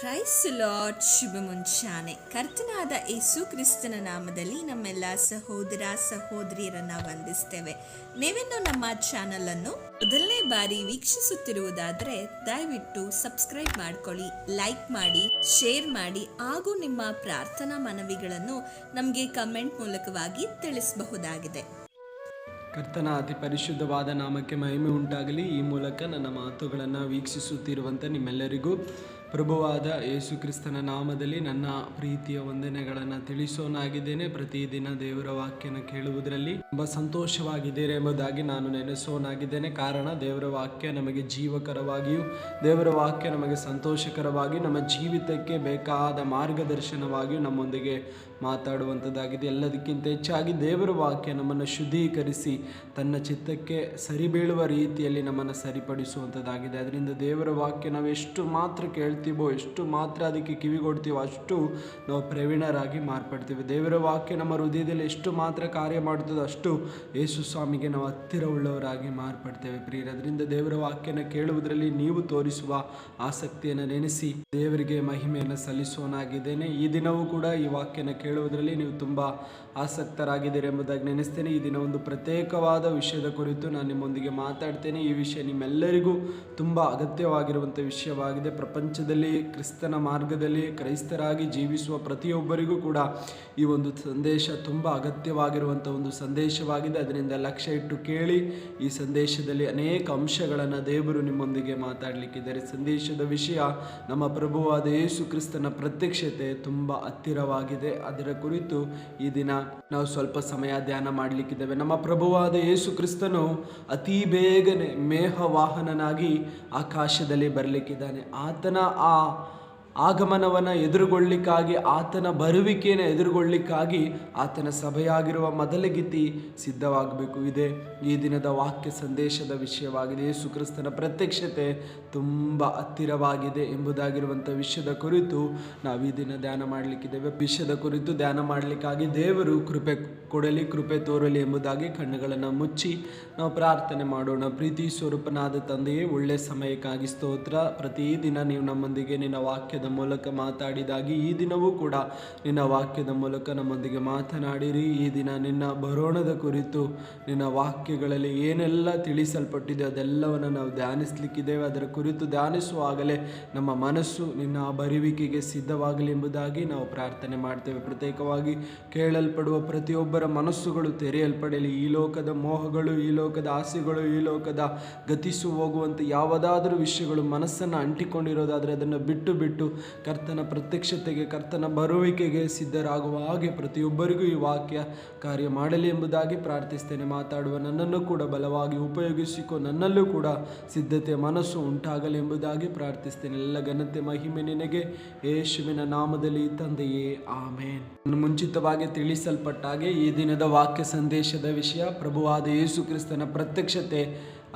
Price lord. ಶುಭ ಮುಂಚಾನೆ. ಕರ್ತನಾದ ಯೇಸು ಕ್ರಿಸ್ತನ ನಾಮದಲ್ಲಿ ನಮ್ಮೆಲ್ಲ ಸಹೋದರ ಸಹೋದರಿಯರನ್ನ ವಂದಿಸ್ತೇವೆ. ನೀವಿನ್ನು ನಮ್ಮ ಚಾನಲ್ ಅನ್ನು ಮೊದಲನೇ ಬಾರಿ ವೀಕ್ಷಿಸುತ್ತಿರುವುದಾದರೆ ದಯವಿಟ್ಟು ಸಬ್ಸ್ಕ್ರೈಬ್ ಮಾಡ್ಕೊಳ್ಳಿ, ಲೈಕ್ ಮಾಡಿ, ಶೇರ್ ಮಾಡಿ ಹಾಗೂ ನಿಮ್ಮ ಪ್ರಾರ್ಥನಾ ಮನವಿಗಳನ್ನು ನಮಗೆ ಕಮೆಂಟ್ ಮೂಲಕವಾಗಿ ತಿಳಿಸಬಹುದಾಗಿದೆ. ಕರ್ತನ ಅತಿ ಪರಿಶುದ್ಧವಾದ ನಾಮಕ್ಕೆ ಮಹಿಮೆ ಉಂಟಾಗಲಿ. ಈ ಮೂಲಕ ನನ್ನ ಮಾತುಗಳನ್ನು ವೀಕ್ಷಿಸುತ್ತಿರುವಂಥ ನಿಮ್ಮೆಲ್ಲರಿಗೂ ಪ್ರಭುವಾದ ಯೇಸು ಕ್ರಿಸ್ತನ ನಾಮದಲ್ಲಿ ನನ್ನ ಪ್ರೀತಿಯ ವಂದನೆಗಳನ್ನು ತಿಳಿಸೋನಾಗಿದ್ದೇನೆ. ಪ್ರತಿದಿನ ದೇವರ ವಾಕ್ಯನ ಕೇಳುವುದರಲ್ಲಿ ತುಂಬ ಸಂತೋಷವಾಗಿದ್ದೇನೆ ಎಂಬುದಾಗಿ ನಾನು ನೆನೆಸೋನಾಗಿದ್ದೇನೆ. ಕಾರಣ ದೇವರ ವಾಕ್ಯ ನಮಗೆ ಜೀವಕರವಾಗಿಯೂ ದೇವರ ವಾಕ್ಯ ನಮಗೆ ಸಂತೋಷಕರವಾಗಿಯೂ ನಮ್ಮ ಜೀವಿತಕ್ಕೆ ಬೇಕಾದ ಮಾರ್ಗದರ್ಶನವಾಗಿಯೂ ನಮ್ಮೊಂದಿಗೆ ಮಾತಾಡುವಂಥದ್ದಾಗಿದೆ. ಎಲ್ಲದಕ್ಕಿಂತ ಹೆಚ್ಚಾಗಿ ದೇವರ ವಾಕ್ಯ ನಮ್ಮನ್ನು ಶುದ್ಧೀಕರಿಸಿ ತನ್ನ ಚಿತ್ತಕ್ಕೆ ಸರಿಬೀಳುವ ರೀತಿಯಲ್ಲಿ ನಮ್ಮನ್ನು ಸರಿಪಡಿಸುವಂಥದ್ದಾಗಿದೆ. ಅದರಿಂದ ದೇವರ ವಾಕ್ಯ ನಾವು ಎಷ್ಟು ಮಾತ್ರ ಕೇಳ್ತೀವೋ, ಎಷ್ಟು ಮಾತ್ರ ಅದಕ್ಕೆ ಕಿವಿಗೊಡ್ತೀವೋ, ಅಷ್ಟು ನಾವು ಪ್ರವೀಣರಾಗಿ ಮಾರ್ಪಡ್ತೀವಿ. ದೇವರ ವಾಕ್ಯ ನಮ್ಮ ಹೃದಯದಲ್ಲಿ ಎಷ್ಟು ಮಾತ್ರ ಕಾರ್ಯ ಮಾಡುತ್ತದೋ ಅಷ್ಟು ಯೇಸು ಸ್ವಾಮಿಗೆ ನಾವು ಹತ್ತಿರವುಳ್ಳವರಾಗಿ ಮಾರ್ಪಡ್ತೇವೆ. ಪ್ರಿಯರೇ, ಅದರಿಂದ ದೇವರ ವಾಕ್ಯನ ಕೇಳುವುದರಲ್ಲಿ ನೀವು ತೋರಿಸುವ ಆಸಕ್ತಿಯನ್ನು ನೆನೆಸಿ ದೇವರಿಗೆ ಮಹಿಮೆಯನ್ನು ಸಲ್ಲಿಸೋನಾಗಿದ್ದೇನೆ. ಈ ದಿನವೂ ಕೂಡ ಈ ವಾಕ್ಯನ ಕೇಳುವುದರಲ್ಲಿ ನೀವು ತುಂಬ ಆಸಕ್ತರಾಗಿದ್ದೀರಿ ಎಂಬುದಾಗಿ ನೆನೆಸ್ತೇನೆ. ಈ ದಿನ ಒಂದು ಪ್ರತ್ಯೇಕವಾದ ವಿಷಯದ ಕುರಿತು ನಾನು ನಿಮ್ಮೊಂದಿಗೆ ಮಾತಾಡ್ತೇನೆ. ಈ ವಿಷಯ ನಿಮ್ಮೆಲ್ಲರಿಗೂ ತುಂಬ ಅಗತ್ಯವಾಗಿರುವಂಥ ವಿಷಯವಾಗಿದೆ. ಪ್ರಪಂಚದಲ್ಲಿ ಕ್ರಿಸ್ತನ ಮಾರ್ಗದಲ್ಲಿ ಕ್ರೈಸ್ತರಾಗಿ ಜೀವಿಸುವ ಪ್ರತಿಯೊಬ್ಬರಿಗೂ ಕೂಡ ಈ ಒಂದು ಸಂದೇಶ ತುಂಬ ಅಗತ್ಯವಾಗಿರುವಂಥ ಒಂದು ಸಂದೇಶವಾಗಿದೆ. ಅದರಿಂದ ಲಕ್ಷ್ಯ ಇಟ್ಟು ಕೇಳಿ. ಈ ಸಂದೇಶದಲ್ಲಿ ಅನೇಕ ಅಂಶಗಳನ್ನು ದೇವರು ನಿಮ್ಮೊಂದಿಗೆ ಮಾತಾಡಲಿಕ್ಕಿದ್ದಾರೆ. ಸಂದೇಶದ ವಿಷಯ ನಮ್ಮ ಪ್ರಭುವಾದ ಯೇಸು ಕ್ರಿಸ್ತನ ಪ್ರತ್ಯಕ್ಷತೆ ತುಂಬ ಹತ್ತಿರವಾಗಿದೆ. ಅದರ ಕುರಿತು ಈ ದಿನ ನಾವು ಸ್ವಲ್ಪ ಸಮಯ ಧ್ಯಾನ ಮಾಡಲಿಕ್ಕಿದ್ದೇವೆ. ನಮ್ಮ ಪ್ರಭುವಾದ ಯೇಸು ಕ್ರಿಸ್ತನು ಅತಿ ಬೇಗನೆ ಮೇಘವಾಹನನಾಗಿ ಆಕಾಶದಲ್ಲಿ ಬರಲಿಕ್ಕಿದ್ದಾನೆ. ಆತನ ಆ ಆಗಮನವನ್ನು ಎದುರುಗೊಳ್ಳಿಕ್ಕಾಗಿ, ಆತನ ಬರುವಿಕೆಯನ್ನು ಎದುರುಗೊಳ್ಳಿಕ್ಕಾಗಿ ಆತನ ಸಭೆಯಾಗಿರುವ ಮೊದಲಗಿತ್ತಿ ಸಿದ್ಧವಾಗಬೇಕು. ಇದೇ ಈ ದಿನದ ವಾಕ್ಯ ಸಂದೇಶದ ವಿಷಯವಾಗಿದೆ. ಯೇಸು ಕ್ರಿಸ್ತನ ಪ್ರತ್ಯಕ್ಷತೆ ತುಂಬ ಹತ್ತಿರವಾಗಿದೆ ಎಂಬುದಾಗಿರುವಂಥ ವಿಷಯದ ಕುರಿತು ನಾವು ಈ ದಿನ ಧ್ಯಾನ ಮಾಡಲಿಕ್ಕಿದ್ದೇವೆ. ವಿಷಯದ ಕುರಿತು ಧ್ಯಾನ ಮಾಡಲಿಕ್ಕಾಗಿ ದೇವರು ಕೃಪೆ ಕೊಡಲಿ, ಕೃಪೆ ತೋರಲಿ ಎಂಬುದಾಗಿ ಕಣ್ಣುಗಳನ್ನು ಮುಚ್ಚಿ ನಾವು ಪ್ರಾರ್ಥನೆ ಮಾಡೋಣ. ಪ್ರೀತಿ ಸ್ವರೂಪನಾದ ತಂದೆಯೇ, ಒಳ್ಳೆಯ ಸಮಯಕ್ಕಾಗಿ ಸ್ತೋತ್ರ. ಪ್ರತಿದಿನ ನೀವು ನಮ್ಮೊಂದಿಗೆ ನಿನ್ನ ವಾಕ್ಯದ ಮೂಲಕ ಮಾತಾಡಿದಾಗಿ ಈ ದಿನವೂ ಕೂಡ ನಿನ್ನ ವಾಕ್ಯದ ಮೂಲಕ ನಮ್ಮೊಂದಿಗೆ ಮಾತನಾಡಿರಿ. ಈ ದಿನ ನಿನ್ನ ಬರೋಣದ ಕುರಿತು ನಿನ್ನ ವಾಕ್ಯಗಳಲ್ಲಿ ಏನೆಲ್ಲ ತಿಳಿಸಲ್ಪಟ್ಟಿದೆ ಅದೆಲ್ಲವನ್ನು ನಾವು ಧ್ಯಾನಿಸಲಿಕ್ಕಿದ್ದೇವೆ. ಅದರ ಕುರಿತು ಧ್ಯಾನಿಸುವಾಗಲೇ ನಮ್ಮ ಮನಸ್ಸು ನಿನ್ನ ಬರುವಿಕೆಗೆ ಸಿದ್ಧವಾಗಲಿ ಎಂಬುದಾಗಿ ನಾವು ಪ್ರಾರ್ಥನೆ ಮಾಡ್ತೇವೆ. ಪ್ರತ್ಯೇಕವಾಗಿ ಕೇಳಲ್ಪಡುವ ಪ್ರತಿಯೊಬ್ಬರ ಮನಸ್ಸುಗಳು ತೆರೆಯಲ್ಪಡಲಿ. ಈ ಲೋಕದ ಮೋಹಗಳು, ಈ ಲೋಕದ ಆಸೆಗಳು, ಈ ಲೋಕದ ಗತಿಸು ಹೋಗುವಂಥ ಯಾವುದಾದ್ರೂ ವಿಷಯಗಳು ಮನಸ್ಸನ್ನು ಅಂಟಿಕೊಂಡಿರೋದಾದರೆ ಅದನ್ನು ಬಿಟ್ಟು ಕರ್ತನ ಪ್ರತ್ಯಕ್ಷತೆಗೆ, ಕರ್ತನ ಬರುವಿಕೆಗೆ ಸಿದ್ಧರಾಗುವ ಹಾಗೆ ಪ್ರತಿಯೊಬ್ಬರಿಗೂ ಈ ವಾಕ್ಯ ಕಾರ್ಯ ಮಾಡಲಿ ಎಂಬುದಾಗಿ ಪ್ರಾರ್ಥಿಸ್ತೇನೆ. ಮಾತಾಡುವ ನನ್ನನ್ನು ಕೂಡ ಬಲವಾಗಿ ಉಪಯೋಗಿಸಿಕೊ, ನನ್ನಲ್ಲೂ ಕೂಡ ಸಿದ್ಧತೆ ಮನಸ್ಸು ಉಂಟಾಗಲಿ ಎಂಬುದಾಗಿ ಪ್ರಾರ್ಥಿಸ್ತೇನೆ. ಎಲ್ಲ ಘನತೆ ಮಹಿಮೆ ನಿನಗೆ, ಯೇಸುವಿನ ನಾಮದಲ್ಲಿ ತಂದೆಯೇ, ಆಮೇನ್. ಮುಂಚಿತವಾಗಿ ತಿಳಿಸಲ್ಪಟ್ಟ ಹಾಗೆ ಈ ದಿನದ ವಾಕ್ಯ ಸಂದೇಶದ ವಿಷಯ ಪ್ರಭುವಾದ ಯೇಸು ಕ್ರಿಸ್ತನ ಪ್ರತ್ಯಕ್ಷತೆ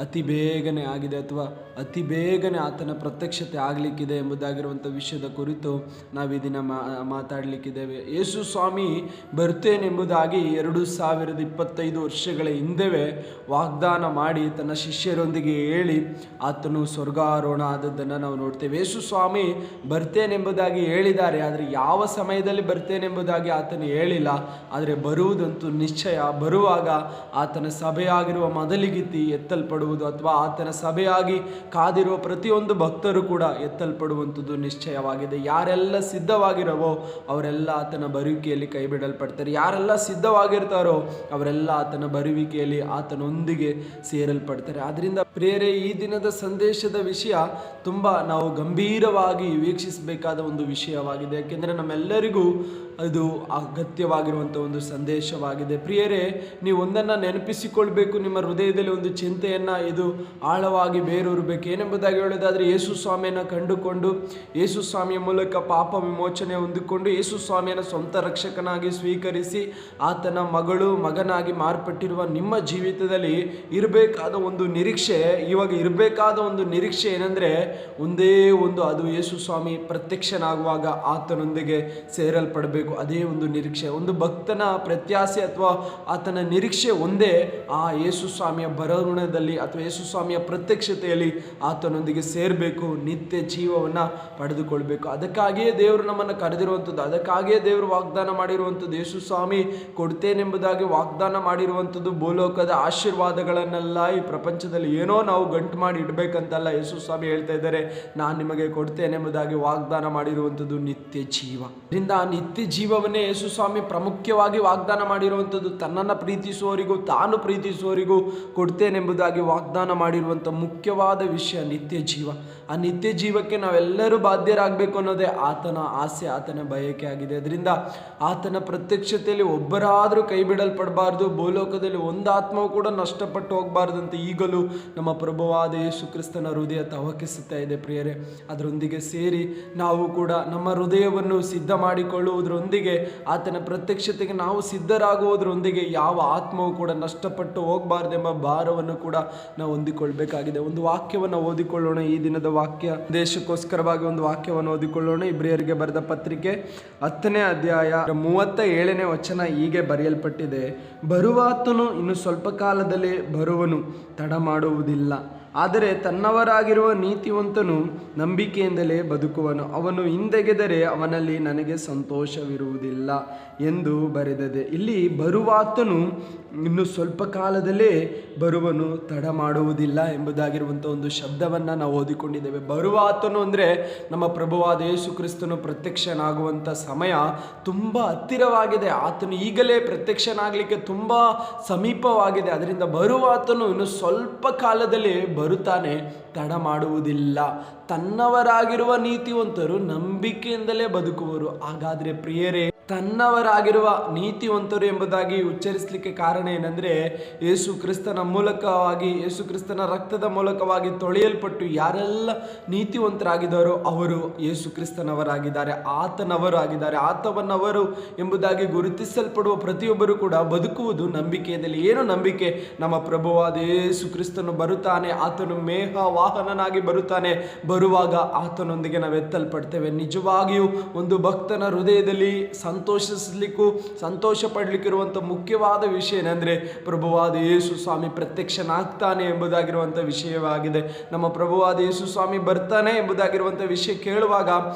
ಅತಿ ಬೇಗನೆ ಆಗಿದೆ, ಅಥವಾ ಅತಿ ಬೇಗನೆ ಆತನ ಪ್ರತ್ಯಕ್ಷತೆ ಆಗಲಿಕ್ಕಿದೆ ಎಂಬುದಾಗಿರುವಂಥ ವಿಷಯದ ಕುರಿತು ನಾವು ಈ ದಿನ ಮಾತಾಡಲಿಕ್ಕಿದ್ದೇವೆ. ಯೇಸು ಸ್ವಾಮಿ ಬರ್ತೇನೆಂಬುದಾಗಿ 2025 ವರ್ಷಗಳ ಹಿಂದೆವೇ ವಾಗ್ದಾನ ಮಾಡಿ ತನ್ನ ಶಿಷ್ಯರೊಂದಿಗೆ ಹೇಳಿ ಆತನು ಸ್ವರ್ಗಾರೋಹಣ ಆದದ್ದನ್ನು ನಾವು ನೋಡ್ತೇವೆ. ಯೇಸು ಸ್ವಾಮಿ ಬರ್ತೇನೆಂಬುದಾಗಿ ಹೇಳಿದ್ದಾರೆ, ಆದರೆ ಯಾವ ಸಮಯದಲ್ಲಿ ಬರ್ತೇನೆಂಬುದಾಗಿ ಆತನು ಹೇಳಿಲ್ಲ. ಆದರೆ ಬರುವುದಂತೂ ನಿಶ್ಚಯ. ಬರುವಾಗ ಆತನ ಸಭೆಯಾಗಿರುವ ಮೊದಲಿಗಿತ್ತಿ ಎತ್ತಲ್ಪಡುವುದು, ಅಥವಾ ಆತನ ಸಭೆಯಾಗಿ ಕಾದಿರುವ ಪ್ರತಿಯೊಂದು ಭಕ್ತರು ಕೂಡ ಎತ್ತಲ್ಪಡುವಂಥದ್ದು ನಿಶ್ಚಯವಾಗಿದೆ. ಯಾರೆಲ್ಲ ಸಿದ್ಧವಾಗಿರವೋ ಅವರೆಲ್ಲ ಆತನ ಬರುವಿಕೆಯಲ್ಲಿ ಕೈ ಬಿಡಲ್ಪಡ್ತಾರೆ. ಯಾರೆಲ್ಲ ಸಿದ್ಧವಾಗಿರ್ತಾರೋ ಅವರೆಲ್ಲ ಆತನ ಬರುವಿಕೆಯಲ್ಲಿ ಆತನೊಂದಿಗೆ ಸೇರಲ್ಪಡ್ತಾರೆ. ಆದ್ದರಿಂದ ಪ್ರಿಯರೇ, ಈ ದಿನದ ಸಂದೇಶದ ವಿಷಯ ತುಂಬ ನಾವು ಗಂಭೀರವಾಗಿ ವೀಕ್ಷಿಸಬೇಕಾದ ಒಂದು ವಿಷಯವಾಗಿದೆ. ಯಾಕೆಂದರೆ ನಮ್ಮೆಲ್ಲರಿಗೂ ಅದು ಅಗತ್ಯವಾಗಿರುವಂಥ ಒಂದು ಸಂದೇಶವಾಗಿದೆ. ಪ್ರಿಯರೇ, ನೀವು ಒಂದನ್ನು ನೆನಪಿಸಿಕೊಳ್ಬೇಕು. ನಿಮ್ಮ ಹೃದಯದಲ್ಲಿ ಒಂದು ಚಿಂತೆಯನ್ನು ಇದು ಆಳವಾಗಿ ಬೇರೂರಬೇಕು. ಏನೆಂಬುದಾಗಿ ಹೇಳೋದಾದರೆ, ಯೇಸು ಸ್ವಾಮಿಯನ್ನು ಕಂಡುಕೊಂಡು, ಯೇಸು ಸ್ವಾಮಿಯ ಮೂಲಕ ಪಾಪ ವಿಮೋಚನೆ ಹೊಂದಿಕೊಂಡು, ಯೇಸು ಸ್ವಾಮಿಯನ್ನು ಸ್ವಂತ ರಕ್ಷಕನಾಗಿ ಸ್ವೀಕರಿಸಿ ಆತನ ಮಗನಾಗಿ ಮಾರ್ಪಟ್ಟಿರುವ ನಿಮ್ಮ ಜೀವಿತದಲ್ಲಿ ಇರಬೇಕಾದ ಒಂದು ನಿರೀಕ್ಷೆ, ಇವಾಗ ಇರಬೇಕಾದ ಒಂದು ನಿರೀಕ್ಷೆ ಏನಂದರೆ ಒಂದೇ ಒಂದು, ಅದು ಯೇಸು ಸ್ವಾಮಿ ಪ್ರತ್ಯಕ್ಷನಾಗುವಾಗ ಆತನೊಂದಿಗೆ ಸೇರಲ್ಪಡಬೇಕು. ಅದೇ ಒಂದು ನಿರೀಕ್ಷೆ. ಒಂದು ಭಕ್ತನ ಪ್ರತ್ಯಾಸೆ ಅಥವಾ ಆತನ ನಿರೀಕ್ಷೆ ಒಂದೇ, ಆ ಯೇಸು ಸ್ವಾಮಿಯ ಬರೋಣದಲ್ಲಿ ಅಥವಾ ಯೇಸು ಸ್ವಾಮಿಯ ಪ್ರತ್ಯಕ್ಷತೆಯಲ್ಲಿ ಆತನೊಂದಿಗೆ ಸೇರಬೇಕು, ನಿತ್ಯ ಜೀವವನ್ನು ಪಡೆದುಕೊಳ್ಬೇಕು. ಅದಕ್ಕಾಗಿಯೇ ದೇವರು ನಮ್ಮನ್ನು ಕರೆದಿರುವಂಥದ್ದು, ಅದಕ್ಕಾಗಿಯೇ ದೇವರು ವಾಗ್ದಾನ ಮಾಡಿರುವಂಥದ್ದು. ಯೇಸು ಸ್ವಾಮಿ ಕೊಡ್ತೇನೆಂಬುದಾಗಿ ವಾಗ್ದಾನ ಮಾಡಿರುವಂಥದ್ದು ಭೂಲೋಕದ ಆಶೀರ್ವಾದಗಳನ್ನೆಲ್ಲ ಈ ಪ್ರಪಂಚದಲ್ಲಿ ಏನೋ ನಾವು ಗಂಟು ಮಾಡಿ ಇಡಬೇಕಂತಲ್ಲ. ಯೇಸು ಸ್ವಾಮಿ ಹೇಳ್ತಾ ಇದ್ದಾರೆ, ನಾನು ನಿಮಗೆ ಕೊಡ್ತೇನೆಂಬುದಾಗಿ ವಾಗ್ದಾನ ಮಾಡಿರುವಂಥದ್ದು ನಿತ್ಯ ಜೀವ. ಇದರಿಂದ ಆ ನಿತ್ಯ ಜೀವವನ್ನೇ ಯೇಸು ಸ್ವಾಮಿ ಪ್ರಾಮುಖ್ಯವಾಗಿ ವಾಗ್ದಾನ ಮಾಡಿರುವಂಥದ್ದು. ತನ್ನನ್ನು ಪ್ರೀತಿಸುವವರಿಗೂ ತಾನು ಪ್ರೀತಿಸುವವರಿಗೂ ಕೊಡ್ತೇನೆಂಬುದಾಗಿ ವಾಗ್ದಾನ ಮಾಡಿರುವಂಥ ಮುಖ್ಯವಾದ ವಿಷಯ ನಿತ್ಯ ಜೀವ. ಆ ನಿತ್ಯ ಜೀವಕ್ಕೆ ನಾವೆಲ್ಲರೂ ಬಾಧ್ಯರಾಗಬೇಕು ಅನ್ನೋದೇ ಆತನ ಆಸೆ, ಆತನ ಬಯಕೆ ಆಗಿದೆ. ಅದರಿಂದ ಆತನ ಪ್ರತ್ಯಕ್ಷತೆಯಲ್ಲಿ ಒಬ್ಬರಾದರೂ ಕೈ ಬಿಡಲ್ಪಡಬಾರ್ದು, ಭೂಲೋಕದಲ್ಲಿ ಒಂದು ಆತ್ಮವು ಕೂಡ ನಷ್ಟಪಟ್ಟು ಹೋಗಬಾರ್ದು ಅಂತ ಈಗಲೂ ನಮ್ಮ ಪ್ರಭುವಾದ ಯೇಸು ಕ್ರಿಸ್ತನ ಹೃದಯ ತವಕಿಸುತ್ತಾ ಇದೆ ಪ್ರಿಯರೇ. ಅದರೊಂದಿಗೆ ಸೇರಿ ನಾವು ಕೂಡ ನಮ್ಮ ಹೃದಯವನ್ನು ಸಿದ್ಧ ಮಾಡಿಕೊಳ್ಳುವುದರೊಂದಿಗೆ, ಆತನ ಪ್ರತ್ಯಕ್ಷತೆಗೆ ನಾವು ಸಿದ್ಧರಾಗುವುದರೊಂದಿಗೆ ಯಾವ ಆತ್ಮವು ಕೂಡ ನಷ್ಟಪಟ್ಟು ಹೋಗಬಾರ್ದೆಂಬ ಭಾರವನ್ನು ಕೂಡ ನಾವು ಹೊಂದಿಕೊಳ್ಬೇಕಾಗಿದೆ. ಒಂದು ವಾಕ್ಯವನ್ನು ಓದಿಕೊಳ್ಳೋಣ. ಈ ದಿನದ ವಾಕ್ಯ ದೇಶಕ್ಕೋಸ್ಕರವಾಗಿ ಒಂದು ವಾಕ್ಯವನ್ನು ಓದಿಕೊಳ್ಳೋಣ. ಇಬ್ರಿಯರಿಗೆ ಬರೆದ ಪತ್ರಿಕೆ 10ನೇ ಅಧ್ಯಾಯ 37ನೇ ವಚನ ಹೀಗೆ ಬರೆಯಲ್ಪಟ್ಟಿದೆ: ಬರುವಾತನು ಇನ್ನು ಸ್ವಲ್ಪ ಕಾಲದಲ್ಲೇ ಬರುವನು, ತಡ ಮಾಡುವುದಿಲ್ಲ. ಆದರೆ ತನ್ನವರಾಗಿರುವ ನೀತಿವಂತನು ನಂಬಿಕೆಯಿಂದಲೇ ಬದುಕುವನು. ಅವನು ಹಿಂದೆಗೆದರೆ ಅವನಲ್ಲಿ ನನಗೆ ಸಂತೋಷವಿರುವುದಿಲ್ಲ ಎಂದು ಬರೆದಿದೆ. ಇಲ್ಲಿ ಬರುವಾತನು ಇನ್ನು ಸ್ವಲ್ಪ ಕಾಲದಲ್ಲೇ ಬರುವನು, ತಡ ಮಾಡುವುದಿಲ್ಲ ಎಂಬುದಾಗಿರುವಂಥ ಒಂದು ಶಬ್ದವನ್ನು ನಾವು ಓದಿಕೊಂಡಿದ್ದೇವೆ. ಬರುವಾತನು ಅಂದರೆ ನಮ್ಮ ಪ್ರಭುವಾದ ಯೇಸು ಕ್ರಿಸ್ತನು ಪ್ರತ್ಯಕ್ಷನಾಗುವಂಥ ಸಮಯ ತುಂಬ ಹತ್ತಿರವಾಗಿದೆ. ಆತನು ಈಗಲೇ ಪ್ರತ್ಯಕ್ಷನಾಗಲಿಕ್ಕೆ ತುಂಬ ಸಮೀಪವಾಗಿದೆ. ಅದರಿಂದ ಬರುವಾತನು ಇನ್ನು ಸ್ವಲ್ಪ ಕಾಲದಲ್ಲಿ ಬರುತ್ತಾನೆ, ತಡ ಮಾಡುವುದಿಲ್ಲ. ತನ್ನವರಾಗಿರುವ ನೀತಿವಂತರು ನಂಬಿಕೆಯಿಂದಲೇ ಬದುಕುವರು. ಹಾಗಾದರೆ ಪ್ರಿಯರೇ, ತನ್ನವರಾಗಿರುವ ನೀತಿವಂತರು ಎಂಬುದಾಗಿ ಉಚ್ಚರಿಸಲಿಕ್ಕೆ ಕಾರಣ ಏನಂದರೆ, ಯೇಸು ಕ್ರಿಸ್ತನ ಮೂಲಕವಾಗಿ, ಯೇಸು ಕ್ರಿಸ್ತನ ರಕ್ತದ ಮೂಲಕವಾಗಿ ತೊಳೆಯಲ್ಪಟ್ಟು ಯಾರೆಲ್ಲ ನೀತಿವಂತರಾಗಿದ್ದಾರೋ ಅವರು ಯೇಸು ಕ್ರಿಸ್ತನವರಾಗಿದ್ದಾರೆ, ಆತನವರು ಆಗಿದ್ದಾರೆ. ಆತನವರು ಎಂಬುದಾಗಿ ಗುರುತಿಸಲ್ಪಡುವ ಪ್ರತಿಯೊಬ್ಬರು ಕೂಡ ಬದುಕುವುದು ನಂಬಿಕೆಯಲ್ಲಿ. ಏನು ನಂಬಿಕೆ? ನಮ್ಮ ಪ್ರಭುವಾದ ಯೇಸು ಕ್ರಿಸ್ತನು ಬರುತ್ತಾನೆ, ಆತನು ಮೇಘ ವಾಹನನಾಗಿ ಬರುತ್ತಾನೆ. ಬರುವಾಗ ಆತನೊಂದಿಗೆ ನಾವು ಎತ್ತಲ್ಪಡ್ತೇವೆ. ನಿಜವಾಗಿಯೂ ಒಂದು ಭಕ್ತನ ಹೃದಯದಲ್ಲಿ ಸಂತೋಷಿಸಲಿಕ್ಕೂ ಸಂತೋಷ ಪಡಲಿಕ್ಕಿರುವಂಥ ಮುಖ್ಯವಾದ ವಿಷಯ ಏನಂದರೆ, ಪ್ರಭುವಾದ ಯೇಸು ಸ್ವಾಮಿ ಪ್ರತ್ಯಕ್ಷನಾಗ್ತಾನೆ ಎಂಬುದಾಗಿರುವಂಥ ವಿಷಯವಾಗಿದೆ. ನಮ್ಮ ಪ್ರಭುವಾದ ಯೇಸು ಸ್ವಾಮಿ ಬರ್ತಾನೆ ಎಂಬುದಾಗಿರುವಂಥ ವಿಷಯ ಕೇಳುವಾಗ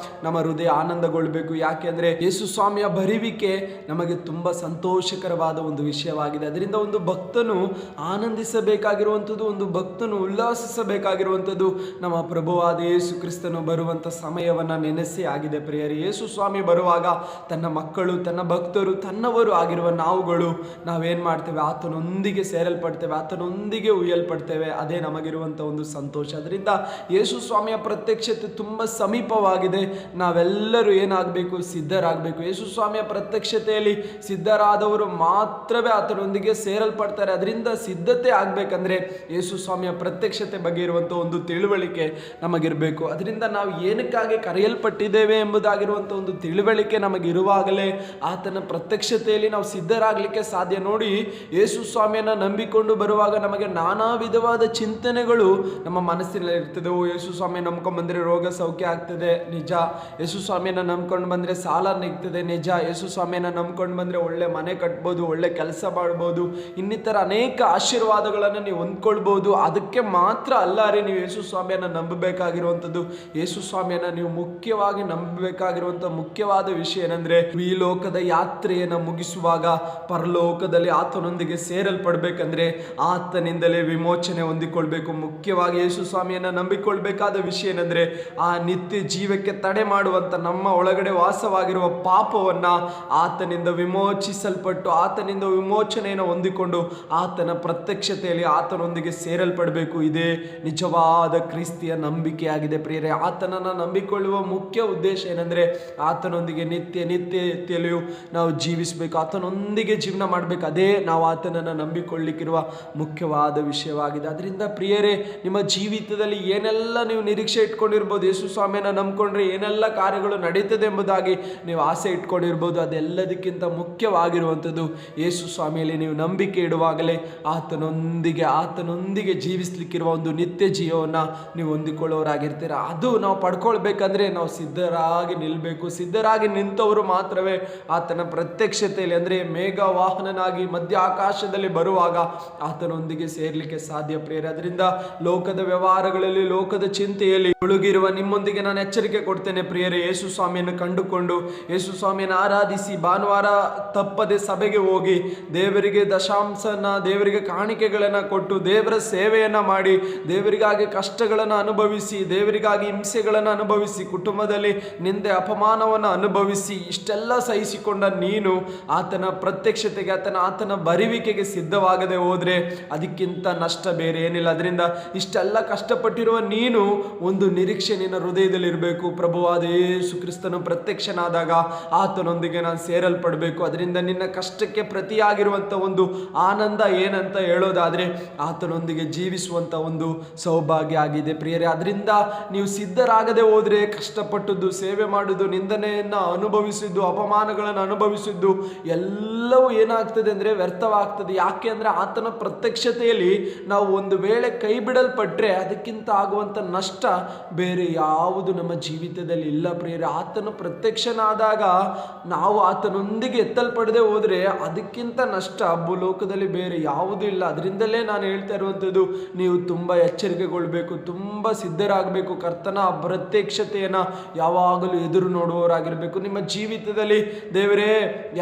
ನಮ್ಮ ಹೃದಯ ಆನಂದಗೊಳ್ಳಬೇಕು. ಯಾಕೆಂದರೆ ಯೇಸು ಸ್ವಾಮಿಯ ಬರುವಿಕೆ ನಮಗೆ ತುಂಬ ಸಂತೋಷಕರವಾದ ಒಂದು ವಿಷಯವಾಗಿದೆ. ಅದರಿಂದ ಒಂದು ಭಕ್ತನು ಆನಂದಿಸಬೇಕಾಗಿರುವಂಥದ್ದು, ಒಂದು ಭಕ್ತನು ಉಲ್ಲಾಸಿಸಬೇಕಾಗಿರುವಂಥದ್ದು ನಮ್ಮ ಪ್ರಭುವಾದ ಯೇಸು ಕ್ರಿಸ್ತನು ಬರುವಂಥ ಸಮಯವನ್ನು ನೆನೆಸಿ ಆಗಿದೆ ಪ್ರಿಯರೇ. ಯೇಸು ಸ್ವಾಮಿ ಬರುವಾಗ ತನ್ನ ಮಕ್ಕಳು, ತನ್ನ ಭಕ್ತರು, ತನ್ನವರು ಆಗಿರುವ ನಾವೇನು ಮಾಡ್ತೇವೆ? ಆತನೊಂದಿಗೆ ಸೇರಲ್ಪಡ್ತೇವೆ, ಆತನೊಂದಿಗೆ ಉಯ್ಯಲ್ಪಡ್ತೇವೆ. ಅದೇ ನಮಗಿರುವಂಥ ಒಂದು ಸಂತೋಷ. ಅದರಿಂದ ಯೇಸು ಸ್ವಾಮಿಯ ಪ್ರತ್ಯಕ್ಷತೆ ತುಂಬ ಸಮೀಪವಾಗಿದೆ. ನಾವೆಲ್ಲರೂ ಏನಾಗಬೇಕು? ಸಿದ್ಧರಾಗಬೇಕು. ಯೇಸು ಸ್ವಾಮಿಯ ಪ್ರತ್ಯಕ್ಷತೆಯಲ್ಲಿ ಸಿದ್ಧರಾದವರು ಮಾತ್ರವೇ ಆತನೊಂದಿಗೆ ಸೇರಲ್ಪಡ್ತಾರೆ. ಅದರಿಂದ ಸಿದ್ಧತೆ ಆಗಬೇಕಂದ್ರೆ ಯೇಸು ಸ್ವಾಮಿಯ ಪ್ರತ್ಯಕ್ಷತೆ ಬಗ್ಗೆ ಇರುವಂಥ ಒಂದು ತಿಳುವಳಿಕೆ ನಮಗಿರಬೇಕು. ಅದರಿಂದ ನಾವು ಏನಕ್ಕಾಗಿ ಕರೆಯಲ್ಪಟ್ಟಿದ್ದೇವೆ ಎಂಬುದಾಗಿರುವಂಥ ಒಂದು ತಿಳುವಳಿಕೆ ನಮಗಿರುವಾಗಲೇ ಆತನ ಪ್ರತ್ಯಕ್ಷತೆಯಲ್ಲಿ ನಾವು ಸಿದ್ಧರಾಗಲಿಕ್ಕೆ ಸಾಧ್ಯ. ನೋಡಿ, ಯೇಸು ಸ್ವಾಮಿಯನ್ನು ನಂಬಿಕೊಂಡು ಬರುವಾಗ ನಮಗೆ ನಾನಾ ವಿಧವಾದ ಚಿಂತನೆಗಳು ನಮ್ಮ ಮನಸ್ಸಿನಲ್ಲಿ ಇರ್ತದೆ. ಯೇಸು ಸ್ವಾಮಿ ನಂಬ್ಕೊಂಡು ಬಂದರೆ ರೋಗ ಸೌಖ್ಯ ಆಗ್ತದೆ, ನಿಜ. ಯೇಸು ಸ್ವಾಮಿಯನ್ನು ನಂಬ್ಕೊಂಡು ಬಂದರೆ ಸಾಲ ನಿಗ್ತದೆ, ನಿಜ. ಯೇಸು ಸ್ವಾಮಿಯನ್ನು ನಂಬ್ಕೊಂಡು ಬಂದರೆ ಒಳ್ಳೆ ಮನೆ ಕಟ್ಬೋದು, ಒಳ್ಳೆ ಕೆಲಸ ಮಾಡ್ಬೋದು, ಇನ್ನಿತರ ಅನೇಕ ಆಶೀರ್ವಾದಗಳನ್ನು ನೀವು ಹೊಂದ್ಕೊಳ್ಬೋದು. ಅದಕ್ಕೆ ಮಾತ್ರ ಅಲ್ಲ ರೀ ನೀವು ಯೇಸು ಸ್ವಾಮಿಯನ್ನು ನಂಬಬೇಕಾಗಿರುವಂಥದ್ದು. ಯೇಸು ಸ್ವಾಮಿಯನ್ನು ನೀವು ಮುಖ್ಯವಾಗಿ ನಂಬಬೇಕಾಗಿರುವಂಥ ಮುಖ್ಯವಾದ ವಿಷಯ ಏನಂದರೆ, ಈ ಲೋಕದ ಯಾತ್ರೆಯನ್ನು ಮುಗಿಸುವಾಗ ಪರಲೋಕದಲ್ಲಿ ಆತನೊಂದಿಗೆ ಸೇರಲ್ಪಡಬೇಕಂದ್ರೆ ಆತನಿಂದಲೇ ವಿಮೋಚನೆ ಹೊಂದಿಕೊಳ್ಬೇಕು. ಮುಖ್ಯವಾಗಿ ಯೇಸು ಸ್ವಾಮಿಯನ್ನು ನಂಬಿಕೊಳ್ಬೇಕಾದ ವಿಷಯ ಏನಂದರೆ, ಆ ನಿತ್ಯ ಜೀವಕ್ಕೆ ತಡೆ ಮಾಡುವಂಥ ನಮ್ಮ ಒಳಗಡೆ ವಾಸವಾಗಿರುವ ಪಾಪವನ್ನು ಆತನಿಂದ ವಿಮೋಚಿಸಲ್ಪಟ್ಟು ಆತನಿಂದ ವಿಮೋಚನೆಯನ್ನು ಹೊಂದಿಕೊಂಡು ಆತನ ಪ್ರತ್ಯಕ್ಷತೆಯಲ್ಲಿ ಆತನೊಂದಿಗೆ ಸೇರಲ್ಪಡಬೇಕು. ಇದೇ ನಿಜವಾದ ಕ್ರಿಸ್ತಿಯ ನಂಬಿಕೆಯಾಗಿದೆ ಪ್ರಿಯರೇ. ಆತನನ್ನು ನಂಬಿಕೊಳ್ಳುವ ಮುಖ್ಯ ಉದ್ದೇಶ ಏನಂದರೆ, ಆತನೊಂದಿಗೆ ನಿತ್ಯತೆಯಲ್ಲಿಯೂ ನಾವು ಜೀವಿಸಬೇಕು, ಆತನೊಂದಿಗೆ ಜೀವನ ಮಾಡಬೇಕು. ಅದೇ ನಾವು ಆತನನ್ನು ನಂಬಿಕೊಳ್ಳಿಕ್ಕಿರುವ ಮುಖ್ಯವಾದ ವಿಷಯವಾಗಿದೆ. ಅದರಿಂದ ಪ್ರಿಯರೇ, ನಿಮ್ಮ ಜೀವಿತದಲ್ಲಿ ಏನೆಲ್ಲ ನೀವು ನಿರೀಕ್ಷೆ ಇಟ್ಕೊಂಡಿರ್ಬೋದು, ಯೇಸು ಸ್ವಾಮಿಯನ್ನು ನಂಬ್ಕೊಂಡ್ರೆ ಏನೆಲ್ಲ ಕಾರ್ಯಗಳು ನಡೀತದೆ ಎಂಬುದಾಗಿ ನೀವು ಆಸೆ ಇಟ್ಕೊಂಡಿರ್ಬೋದು, ಅದೆಲ್ಲದಕ್ಕಿಂತ ಮುಖ್ಯವಾಗಿರುವಂಥದ್ದು ಯೇಸು ಸ್ವಾಮಿಯಲ್ಲಿ ನೀವು ನಂಬಿಕೆ ಇಡುವಾಗಲೇ ಆತನೊಂದಿಗೆ ಜೀವಿಸಲಿಕ್ಕಿರುವ ಒಂದು ನಿತ್ಯ ಜೀವವನ್ನು ನೀವು ಹೊಂದಿಕೊಳ್ಳೋರಾಗಿರ್ತೀರ. ಅದು ನಾವು ಪಡ್ಕೊಳ್ಬೇಕಂದ್ರೆ ನಾವು ಸಿದ್ಧರಾಗಿ ನಿಲ್ಲಬೇಕು. ಸಿದ್ಧರಾಗಿ ನಿಂತವರು ಮಾತ್ರವೇ ಮಾಡ್ತೇವೆ. ಆತನ ಪ್ರತ್ಯಕ್ಷತೆಯಲ್ಲಿ ಅಂದರೆ ಮೇಘ ವಾಹನನಾಗಿ ಮಧ್ಯ ಆಕಾಶದಲ್ಲಿ ಬರುವಾಗ ಆತನೊಂದಿಗೆ ಸೇರ್ಲಿಕ್ಕೆ ಸಾಧ್ಯ ಪ್ರಿಯರೇ. ಅದರಿಂದ ಲೋಕದ ವ್ಯವಹಾರಗಳಲ್ಲಿ, ಲೋಕದ ಚಿಂತೆಯಲ್ಲಿ ಮುಳುಗಿರುವ ನಿಮ್ಮೊಂದಿಗೆ ನಾನು ಎಚ್ಚರಿಕೆ ಕೊಡ್ತೇನೆ ಪ್ರಿಯರೇ. ಯೇಸು ಸ್ವಾಮಿಯನ್ನು ಕಂಡುಕೊಂಡು ಯೇಸು ಸ್ವಾಮಿಯನ್ನು ಆರಾಧಿಸಿ, ಭಾನುವಾರ ತಪ್ಪದೆ ಸಭೆಗೆ ಹೋಗಿ ದೇವರಿಗೆ ದಶಾಂಶನ, ದೇವರಿಗೆ ಕಾಣಿಕೆಗಳನ್ನು ಕೊಟ್ಟು, ದೇವರ ಸೇವೆಯನ್ನು ಮಾಡಿ, ದೇವರಿಗಾಗಿ ಕಷ್ಟಗಳನ್ನು ಅನುಭವಿಸಿ, ದೇವರಿಗಾಗಿ ಹಿಂಸೆಗಳನ್ನು ಅನುಭವಿಸಿ, ಕುಟುಂಬದಲ್ಲಿ ನಿಂದೆ ಅಪಮಾನವನ್ನು ಅನುಭವಿಸಿ, ಇಷ್ಟೆಲ್ಲ ಸಹಿಸಿಕೊಂಡ ನೀನು ಆತನ ಪ್ರತ್ಯಕ್ಷತೆಗೆ, ಆತನ ಬರುವಿಕೆಗೆ ಸಿದ್ಧವಾಗದೆ ಹೋದರೆ ಅದಕ್ಕಿಂತ ನಷ್ಟ ಬೇರೆ ಏನಿಲ್ಲ. ಅದರಿಂದ ಇಷ್ಟೆಲ್ಲ ಕಷ್ಟಪಟ್ಟಿರುವ ನೀನು ಒಂದು ನಿರೀಕ್ಷೆ ನಿನ್ನ ಹೃದಯದಲ್ಲಿ ಇರಬೇಕು. ಪ್ರಭುವಾದ ಯೇಸು ಕ್ರಿಸ್ತನು ಪ್ರತ್ಯಕ್ಷನಾದಾಗ ಆತನೊಂದಿಗೆ ನಾನು ಸೇರಲ್ಪಡಬೇಕು. ಅದರಿಂದ ನಿನ್ನ ಕಷ್ಟಕ್ಕೆ ಪ್ರತಿಯಾಗಿರುವಂಥ ಒಂದು ಆನಂದ ಏನಂತ ಹೇಳೋದಾದರೆ ಆತನೊಂದಿಗೆ ಜೀವಿಸುವಂಥ ಒಂದು ಸೌಭಾಗ್ಯ ಆಗಿದೆ ಪ್ರಿಯರೇ. ಅದರಿಂದ ನೀವು ಸಿದ್ಧರಾಗದೆ ಹೋದರೆ ಕಷ್ಟಪಟ್ಟದ್ದು, ಸೇವೆ ಮಾಡುವುದು, ನಿಂದನೆಯನ್ನು ಅನುಭವಿಸಿದ್ದು, ಅಪಮಾನಗಳನ್ನು ಅನುಭವಿಸಿದ್ದು ಎಲ್ಲವೂ ಏನಾಗ್ತದೆ ಅಂದರೆ ವ್ಯರ್ಥವಾಗ್ತದೆ. ಯಾಕೆ ಅಂದರೆ ಆತನ ಪ್ರತ್ಯಕ್ಷತೆಯಲ್ಲಿ ನಾವು ಒಂದು ವೇಳೆ ಕೈ ಬಿಡಲ್ಪಟ್ಟರೆ ಅದಕ್ಕಿಂತ ಆಗುವಂಥ ನಷ್ಟ ಬೇರೆ ಯಾವುದು ನಮ್ಮ ಜೀವಿತದಲ್ಲಿ ಇಲ್ಲ ಪ್ರಿಯರೇ. ಆತನ ಪ್ರತ್ಯಕ್ಷನಾದಾಗ ನಾವು ಆತನೊಂದಿಗೆ ಎತ್ತಲ್ಪಡದೆ ಹೋದರೆ ಅದಕ್ಕಿಂತ ನಷ್ಟ ಭೂಲೋಕದಲ್ಲಿ ಬೇರೆ ಯಾವುದೂ ಇಲ್ಲ. ಅದರಿಂದಲೇ ನಾನು ಹೇಳ್ತಾ ಇರುವಂಥದ್ದು, ನೀವು ತುಂಬ ಎಚ್ಚರಿಕೆಗೊಳ್ಬೇಕು, ತುಂಬ ಸಿದ್ಧರಾಗಬೇಕು. ಕರ್ತನ ಪ್ರತ್ಯಕ್ಷತೆಯನ್ನು ಯಾವಾಗಲೂ ಎದುರು ನೋಡುವವರಾಗಿರಬೇಕು. ನಿಮ್ಮ ಜೀವಿತದಲ್ಲಿ ದೇವರೇ,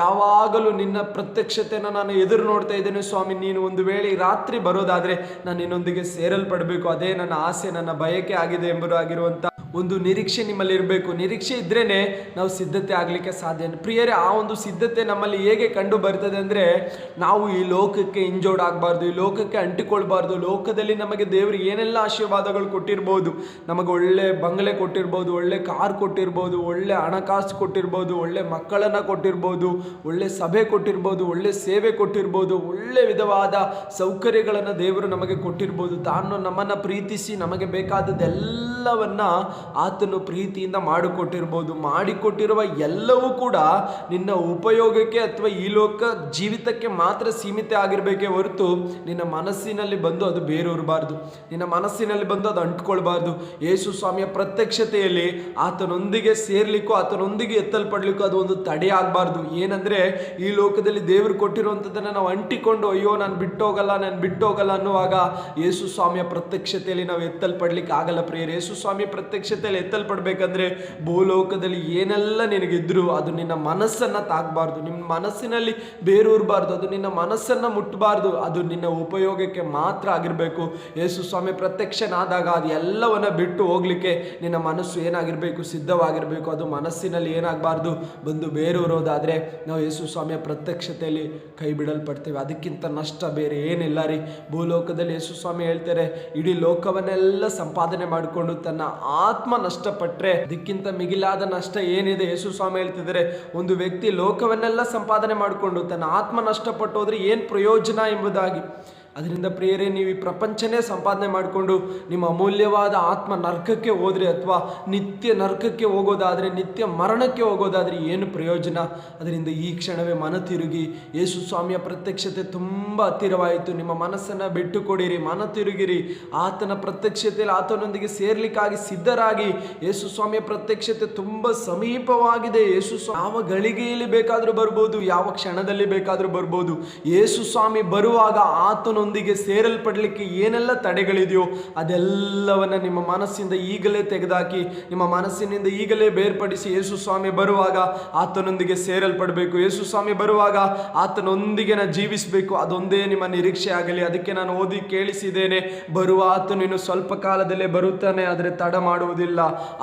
ಯಾವಾಗಲೂ ನಿನ್ನ ಪ್ರತ್ಯಕ್ಷತೆಯನ್ನು ನಾನು ಎದುರು ನೋಡ್ತಾ ಇದ್ದೇನೆ ಸ್ವಾಮಿ, ನೀನು ಒಂದು ವೇಳೆ ರಾತ್ರಿ ಬರೋದಾದರೆ ನಾನು ನಿನ್ನೊಂದಿಗೆ ಸೇರಲ್ಪಡಬೇಕು, ಅದೇ ನನ್ನ ಆಸೆ, ನನ್ನ ಬಯಕೆ ಆಗಿದೆ ಎಂಬುದಾಗಿರುವಂಥ ಒಂದು ನಿರೀಕ್ಷೆ ನಿಮ್ಮಲ್ಲಿ ಇರಬೇಕು. ನಿರೀಕ್ಷೆ ಇದ್ರೇ ನಾವು ಸಿದ್ಧತೆ ಆಗಲಿಕ್ಕೆ ಸಾಧ್ಯ ಪ್ರಿಯರೇ. ಆ ಒಂದು ಸಿದ್ಧತೆ ನಮ್ಮಲ್ಲಿ ಹೇಗೆ ಕಂಡು ಬರ್ತದೆ ಅಂದರೆ, ನಾವು ಈ ಲೋಕಕ್ಕೆ ಇಂಜೋಡಾಗಬಾರ್ದು, ಈ ಲೋಕಕ್ಕೆ ಅಂಟಿಕೊಳ್ಬಾರ್ದು. ಲೋಕದಲ್ಲಿ ನಮಗೆ ದೇವರು ಏನೆಲ್ಲ ಆಶೀರ್ವಾದಗಳು ಕೊಟ್ಟಿರ್ಬೋದು, ನಮಗೆ ಒಳ್ಳೆ ಬಂಗಲೆ ಕೊಟ್ಟಿರ್ಬೋದು, ಒಳ್ಳೆ ಕಾರ್ ಕೊಟ್ಟಿರ್ಬೋದು, ಒಳ್ಳೆ ಹಣಕಾಸು ಕೊಟ್ಟಿರ್ಬೋದು, ಒಳ್ಳೆ ಮಕ್ಕಳನ್ನು ಕೊಟ್ಟಿರ್ಬೋದು, ಒಳ್ಳೆ ಸಭೆ ಕೊಟ್ಟಿರ್ಬೋದು, ಒಳ್ಳೆ ಸೇವೆ ಕೊಟ್ಟಿರ್ಬೋದು, ಒಳ್ಳೆ ವಿಧವಾದ ಸೌಕರ್ಯಗಳನ್ನು ದೇವರು ನಮಗೆ ಕೊಟ್ಟಿರ್ಬೋದು. ತಾನು ನಮ್ಮನ್ನು ಪ್ರೀತಿಸಿ ನಮಗೆ ಬೇಕಾದದ್ದೆಲ್ಲವನ್ನ ಆತನು ಪ್ರೀತಿಯಿಂದ ಮಾಡಿಕೊಟ್ಟಿರುವ ಎಲ್ಲವೂ ಕೂಡ ನಿನ್ನ ಉಪಯೋಗಕ್ಕೆ ಅಥವಾ ಈ ಲೋಕ ಜೀವಿತಕ್ಕೆ ಮಾತ್ರ ಸೀಮಿತ ಆಗಿರಬೇಕೇ ಹೊರತು ನಿನ್ನ ಮನಸ್ಸಿನಲ್ಲಿ ಬಂದು ಅದು ಬೇರೂರಬಾರ್ದು, ನಿನ್ನ ಮನಸ್ಸಿನಲ್ಲಿ ಬಂದು ಅದು ಅಂಟ್ಕೊಳ್ಬಾರ್ದು. ಯೇಸು ಸ್ವಾಮಿಯ ಪ್ರತ್ಯಕ್ಷತೆಯಲ್ಲಿ ಆತನೊಂದಿಗೆ ಸೇರ್ಲಿಕ್ಕೂ, ಆತನೊಂದಿಗೆ ಎತ್ತಲ್ಪಡ್ಲಿಕ್ಕೂ ಅದು ಒಂದು ತಡೆ ಆಗಬಾರ್ದು. ಏನಂದ್ರೆ ಈ ಲೋಕದಲ್ಲಿ ದೇವರು ಕೊಟ್ಟಿರುವಂಥದ್ದನ್ನು ನಾವು ಅಂಟಿಕೊಂಡು ಅಯ್ಯೋ ನಾನು ಬಿಟ್ಟೋಗಲ್ಲ ಅನ್ನುವಾಗ ಯೇಸು ಸ್ವಾಮಿಯ ಪ್ರತ್ಯಕ್ಷತೆಯಲ್ಲಿ ನಾವು ಎತ್ತಲ್ಪಡ್ಲಿಕ್ಕೆ ಆಗಲ್ಲ ಪ್ರಿಯರೇ. ಯೇಸು ಸ್ವಾಮಿಯ ಪ್ರತ್ಯಕ್ಷತೆಯಲ್ಲಿ ಎತ್ತಲ್ಪಡ್ಬೇಕಂದ್ರೆ ಭೂಲೋಕದಲ್ಲಿ ಏನೆಲ್ಲ ನಿನಗಿದ್ರು ಅದು ನಿನ್ನ ಮನಸ್ಸನ್ನು ತಾಕಬಾರ್ದು, ನಿಮ್ಮ ಮನಸ್ಸಿನಲ್ಲಿ ಬೇರೂರಬಾರ್ದು, ಅದು ನಿನ್ನ ಮನಸ್ಸನ್ನು ಮುಟ್ಟಬಾರ್ದು, ಅದು ನಿನ್ನ ಉಪಯೋಗಕ್ಕೆ ಮಾತ್ರ ಆಗಿರಬೇಕು. ಯೇಸು ಸ್ವಾಮಿ ಪ್ರತ್ಯಕ್ಷನಾದಾಗ ಅದು ಎಲ್ಲವನ್ನ ಬಿಟ್ಟು ಹೋಗ್ಲಿಕ್ಕೆ ನಿನ್ನ ಮನಸ್ಸು ಏನಾಗಿರಬೇಕು, ಸಿದ್ಧವಾಗಿರಬೇಕು. ಅದು ಮನಸ್ಸಿನಲ್ಲಿ ಏನಾಗಬಾರ್ದು, ಬಂದು ಬೇರೂರೋದಾದರೆ ನಾವು ಯೇಸು ಸ್ವಾಮಿಯ ಪ್ರತ್ಯಕ್ಷತೆಯಲ್ಲಿ ಕೈ ಬಿಡಲ್ಪಡ್ತೇವೆ. ಅದಕ್ಕಿಂತ ನಷ್ಟ ಬೇರೆ ಏನಿಲ್ಲ ರೀ. ಭೂಲೋಕದಲ್ಲಿ ಯೇಸು ಸ್ವಾಮಿ ಹೇಳ್ತಾರೆ, ಇಡೀ ಲೋಕವನ್ನೆಲ್ಲ ಸಂಪಾದನೆ ಮಾಡಿಕೊಂಡು ತನ್ನ ಆತ್ಮ ನಷ್ಟಪಟ್ಟರೆ ಅದಕ್ಕಿಂತ ಮಿಗಿಲಾದ ನಷ್ಟ ಏನಿದೆ. ಯೇಸು ಸ್ವಾಮಿ ಹೇಳ್ತಿದ್ದಾರೆ, ಒಂದು ವ್ಯಕ್ತಿ ಲೋಕವನ್ನೆಲ್ಲ ಸಂಪಾದನೆ ಮಾಡಿಕೊಂಡು ತನ್ನ ಆತ್ಮ ನಷ್ಟಪಟ್ಟು ಹೋದ್ರೆ ಏನು ಪ್ರಯೋಜನ ಎಂಬುದಾಗಿ. ಅದರಿಂದ ಪ್ರಿಯರೇ, ನೀವು ಈ ಪ್ರಪಂಚನೇ ಸಂಪಾದನೆ ಮಾಡಿಕೊಂಡು ನಿಮ್ಮ ಅಮೂಲ್ಯವಾದ ಆತ್ಮ ನರಕಕ್ಕೆ ಹೋದರೆ ಅಥವಾ ನಿತ್ಯ ನರಕಕ್ಕೆ ಹೋಗೋದಾದರೆ, ನಿತ್ಯ ಮರಣಕ್ಕೆ ಹೋಗೋದಾದರೆ ಏನು ಪ್ರಯೋಜನ? ಅದರಿಂದ ಈ ಕ್ಷಣವೇ ಮನ ತಿರುಗಿ, ಯೇಸು ಸ್ವಾಮಿಯ ಪ್ರತ್ಯಕ್ಷತೆ ತುಂಬ ಹತ್ತಿರವಾಯಿತು, ನಿಮ್ಮ ಮನಸ್ಸನ್ನು ಬಿಟ್ಟು ಕೊಡಿರಿ, ಮನ ತಿರುಗಿರಿ. ಆತನ ಪ್ರತ್ಯಕ್ಷತೆಯಲ್ಲಿ ಆತನೊಂದಿಗೆ ಸೇರ್ಲಿಕ್ಕಾಗಿ ಸಿದ್ಧರಾಗಿ. ಯೇಸು ಸ್ವಾಮಿಯ ಪ್ರತ್ಯಕ್ಷತೆ ತುಂಬ ಸಮೀಪವಾಗಿದೆ. ಯೇಸು ಯಾವ ಗಳಿಗೆಯಲ್ಲಿ ಬೇಕಾದರೂ ಬರ್ಬೋದು, ಯಾವ ಕ್ಷಣದಲ್ಲಿ ಬೇಕಾದರೂ ಬರ್ಬೋದು. ಯೇಸು ಸ್ವಾಮಿ ಬರುವಾಗ ಆತನೊಂದಿಗೆ ಸೇರಲ್ಪಡಲಿಕ್ಕೆ ಏನೆಲ್ಲ ತಡೆಗಳಿದೆಯೋ ಅದೆಲ್ಲವನ್ನ ನಿಮ್ಮ ಮನಸ್ಸಿಂದ ಈಗಲೇ ತೆಗೆದುಹಾಕಿ, ನಿಮ್ಮ ಮನಸ್ಸಿನಿಂದ ಈಗಲೇ ಬೇರ್ಪಡಿಸಿ. ಯೇಸು ಸ್ವಾಮಿ ಬರುವಾಗ ಆತನೊಂದಿಗೆ ಸೇರಲ್ಪಡಬೇಕು, ಯೇಸು ಸ್ವಾಮಿ ಬರುವಾಗ ಆತನೊಂದಿಗೆ ನಾನು ಜೀವಿಸಬೇಕು. ಅದೊಂದೇ ನಿಮ್ಮ ನಿರೀಕ್ಷೆ ಆಗಲಿ. ಅದಕ್ಕೆ ನಾನು ಓದಿ ಕೇಳಿಸಿದ್ದೇನೆ, ಬರುವ ಆತನು ಇನ್ನು ಸ್ವಲ್ಪ ಕಾಲದಲ್ಲೇ ಬರುತ್ತಾನೆ, ಆದರೆ ತಡ ಮಾಡುವುದಿಲ್ಲ.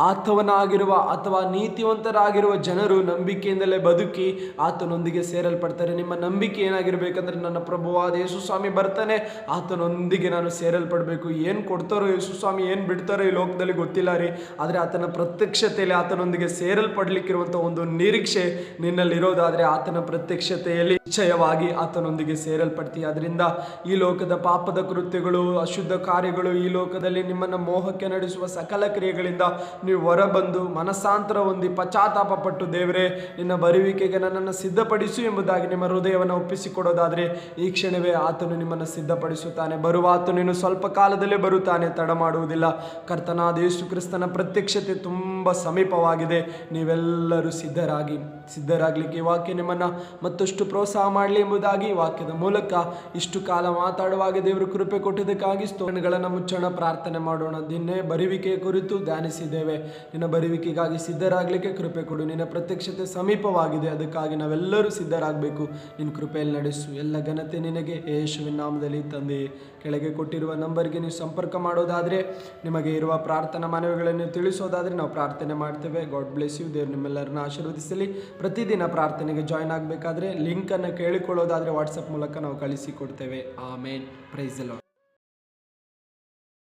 ಆತವನಾಗಿರುವ ಅಥವಾ ನೀತಿವಂತರಾಗಿರುವ ಜನರು ನಂಬಿಕೆಯಿಂದಲೇ ಬದುಕಿ ಆತನೊಂದಿಗೆ ಸೇರಲ್ಪಡ್ತಾರೆ. ನಿಮ್ಮ ನಂಬಿಕೆ ಏನಾಗಿರ್ಬೇಕಂದ್ರೆ, ನನ್ನ ಪ್ರಭುವಾದ ಯೇಸು ಸ್ವಾಮಿ ಬರ್ತಾನೆ, ಆತನೊಂದಿಗೆ ನಾನು ಸೇರಲ್ಪಡಬೇಕು. ಏನು ಕೊಡ್ತಾರೋ ಯೇಸು ಸ್ವಾಮಿ, ಏನು ಬಿಡ್ತಾರೋ ಈ ಲೋಕದಲ್ಲಿ ಗೊತ್ತಿಲ್ಲ ರೀ. ಆದರೆ ಆತನ ಪ್ರತ್ಯಕ್ಷತೆಯಲ್ಲಿ ಆತನೊಂದಿಗೆ ಸೇರಲ್ಪಡ್ಲಿಕ್ಕಿರುವಂಥ ಒಂದು ನಿರೀಕ್ಷೆ ನಿನ್ನಲ್ಲಿರೋದಾದರೆ ಆತನ ಪ್ರತ್ಯಕ್ಷತೆಯಲ್ಲಿ ನಿಶ್ಚಯವಾಗಿ ಆತನೊಂದಿಗೆ ಸೇರಲ್ಪಡ್ತೀಯ. ಅದರಿಂದ ಈ ಲೋಕದ ಪಾಪದ ಕೃತ್ಯಗಳು, ಅಶುದ್ಧ ಕಾರ್ಯಗಳು, ಈ ಲೋಕದಲ್ಲಿ ನಿಮ್ಮನ್ನು ಮೋಹಕ್ಕೆ ನಡೆಸುವ ಸಕಲ ಕ್ರಿಯೆಗಳಿಂದ ನೀವು ಹೊರಬಂದು ಮನಸ್ಸಾಂತರ ಹೊಂದಿ ಪಶ್ಚಾತ್ತಾಪ ಪಟ್ಟು, ದೇವರೇ ನಿನ್ನ ಬರುವಿಕೆಗೆ ನನ್ನನ್ನು ಸಿದ್ಧಪಡಿಸು ಎಂಬುದಾಗಿ ನಿಮ್ಮ ಹೃದಯವನ್ನು ಒಪ್ಪಿಸಿಕೊಡೋದಾದರೆ ಈ ಕ್ಷಣವೇ ಆತನು ನಿಮ್ಮನ್ನು ಸಿದ್ಧಪಡಿಸುತ್ತಾನೆ. ಬರುವ ಆತನು ಇನ್ನು ಸ್ವಲ್ಪ ಕಾಲದಲ್ಲೇ ಬರುತ್ತಾನೆ, ತಡ ಮಾಡುವುದಿಲ್ಲ. ಕರ್ತನಾದ ಯೇಸು ಕ್ರಿಸ್ತನ ಪ್ರತ್ಯಕ್ಷತೆ ತುಂಬ ತುಂಬ ಸಮೀಪವಾಗಿದೆ. ನೀವೆಲ್ಲರೂ ಸಿದ್ಧರಾಗಲಿಕ್ಕೆ ಈ ವಾಕ್ಯ ನಿಮ್ಮನ್ನು ಮತ್ತಷ್ಟು ಪ್ರೋತ್ಸಾಹ ಮಾಡಲಿ ಎಂಬುದಾಗಿ ವಾಕ್ಯದ ಮೂಲಕ ಇಷ್ಟು ಕಾಲ ಮಾತಾಡುವಾಗ ದೇವರು ಕೃಪೆ ಕೊಟ್ಟಿದ್ದಕ್ಕಾಗಿ ಸ್ತೋತ್ರಗಳನ್ನು ಮುಚ್ಚೋಣ, ಪ್ರಾರ್ಥನೆ ಮಾಡೋಣ. ನಿನ್ನೆ ಬರುವಿಕೆಯ ಕುರಿತು ಧ್ಯಾನಿಸಿದ್ದೇವೆ. ನಿನ್ನ ಬರುವಿಕೆಗಾಗಿ ಸಿದ್ಧರಾಗಲಿಕ್ಕೆ ಕೃಪೆ ಕೊಡು. ನಿನ್ನ ಪ್ರತ್ಯಕ್ಷತೆ ಸಮೀಪವಾಗಿದೆ, ಅದಕ್ಕಾಗಿ ನಾವೆಲ್ಲರೂ ಸಿದ್ಧರಾಗಬೇಕು. ನಿನ್ನ ಕೃಪೆಯಲ್ಲಿ ನಡೆಸು. ಎಲ್ಲ ಘನತೆ ನಿನಗೆ ಯೇಸುವಿನ ನಾಮದಲ್ಲಿ ತಂದೆ. ಕೆಳಗೆ ಕೊಟ್ಟಿರುವ ನಂಬರ್ಗೆ ನೀವು ಸಂಪರ್ಕ ಮಾಡೋದಾದರೆ, ನಿಮಗೆ ಇರುವ ಪ್ರಾರ್ಥನಾ ಮನವಿಗಳನ್ನು ತಿಳಿಸೋದಾದರೆ ನಾವು ಪ್ರಾರ್ಥನೆ ಮಾಡ್ತೇವೆ. God bless you. ದೇವರು ನಿಮ್ಮೆಲ್ಲರನ್ನ ಆಶೀರ್ವದಿಸಲಿ. ಪ್ರತಿದಿನ ಪ್ರಾರ್ಥನೆಗೆ ಜಾಯ್ನ್ ಆಗಬೇಕಾದ್ರೆ ಲಿಂಕನ್ನು ಕೇಳಿಕೊಳ್ಳೋದಾದರೆ ವಾಟ್ಸಪ್ ಮೂಲಕ ನಾವು ಕಳಿಸಿಕೊಡ್ತೇವೆ. ಆಮೇನ್. Praise the lord.